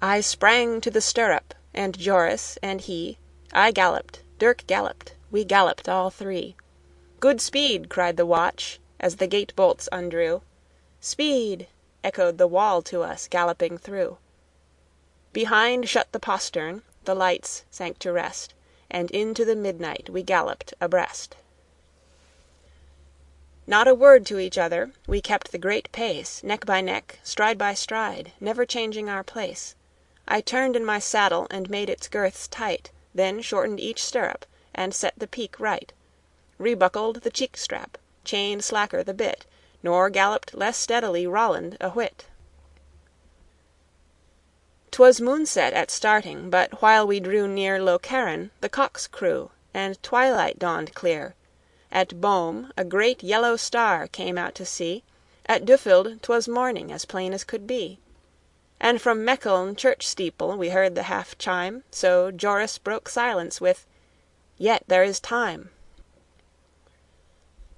I sprang to the stirrup, and Joris and he, I galloped, Dirck galloped, we galloped all three. Good speed, cried the watch, as the gate bolts undrew. Speed, echoed the wall to us, galloping through. Behind shut the postern, the lights sank to rest, and into the midnight we galloped abreast. Not a word to each other, we kept the great pace, neck by neck, stride by stride, never changing our place. I turned in my saddle and made its girths tight, then shortened each stirrup, and set the pique right. Rebuckled the cheek strap, chained slacker the bit, nor galloped less steadily Roland a whit. 'Twas moonset at starting, but while we drew near Lokeren, the cocks crew, and twilight dawned clear. At Boom a great yellow star came out to see, at Düffeld 'twas morning as plain as could be. And from Mecheln church steeple we heard the half chime, so Joris broke silence with, "Yet there is time."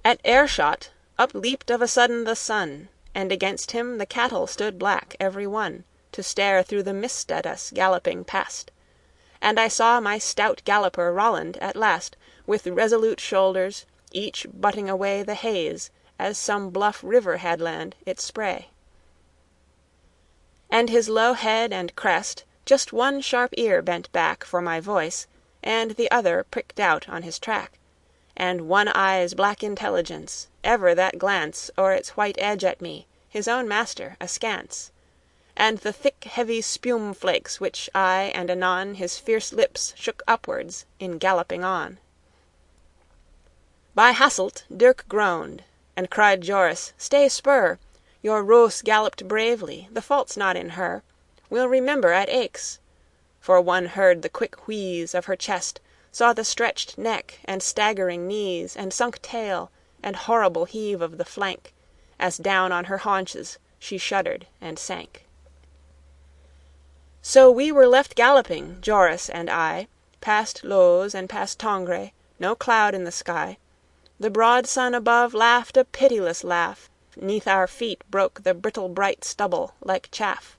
At earshot up leaped of a sudden the sun, and against him the cattle stood black every one, to stare through the mist at us galloping past. And I saw my stout galloper Roland at last, with resolute shoulders, each butting away the haze, as some bluff river headland its spray. And his low head and crest, just one sharp ear bent back for my voice, and the other pricked out on his track, and one eye's black intelligence, ever that glance o'er its white edge at me, his own master, askance, and the thick heavy spume flakes which aye and anon his fierce lips shook upwards in galloping on. By Hasselt Dirck groaned, and cried Joris, "Stay spur! Your Roos galloped bravely, the fault's not in her. We'll remember at Aix." For one heard the quick wheeze of her chest, saw the stretched neck and staggering knees and sunk tail and horrible heave of the flank, as down on her haunches she shuddered and sank. So we were left galloping, Joris and I, past Loos and past Tongres, no cloud in the sky. The broad sun above laughed a pitiless laugh, 'neath our feet broke the brittle bright stubble like chaff,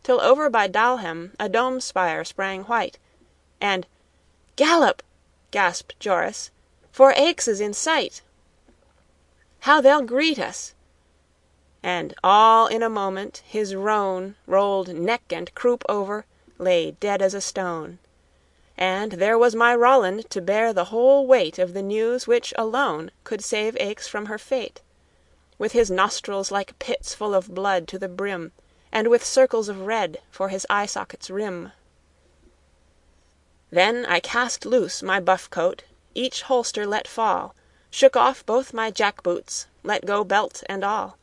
till over by Dalhem a dome spire sprang white, and "Gallop!" gasped Joris, "for Aix is in sight! How they'll greet us!" And all in a moment his roan rolled neck and croup over, lay dead as a stone. And there was my Roland to bear the whole weight of the news which alone could save Aix from her fate, with his nostrils like pits full of blood to the brim, and with circles of red for his eye sockets' rim. Then I cast loose my buff coat, each holster let fall, shook off both my jack boots, let go belt and all,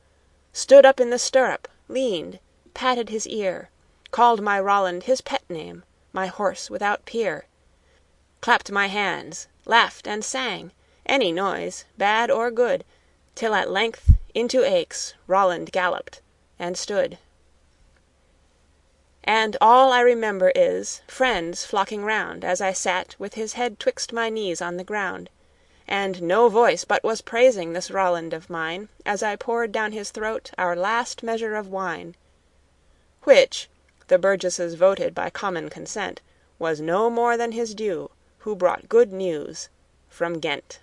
stood up in the stirrup, leaned, patted his ear, called my Roland his pet name, my horse without peer, clapped my hands, laughed and sang, any noise, bad or good, till at length into Aix Roland galloped and stood. And all I remember is friends flocking round, as I sat with his head twixt my knees on the ground, and no voice but was praising this Roland of mine, as I poured down his throat our last measure of wine, which, the burgesses voted by common consent, was no more than his due, who brought good news from Ghent.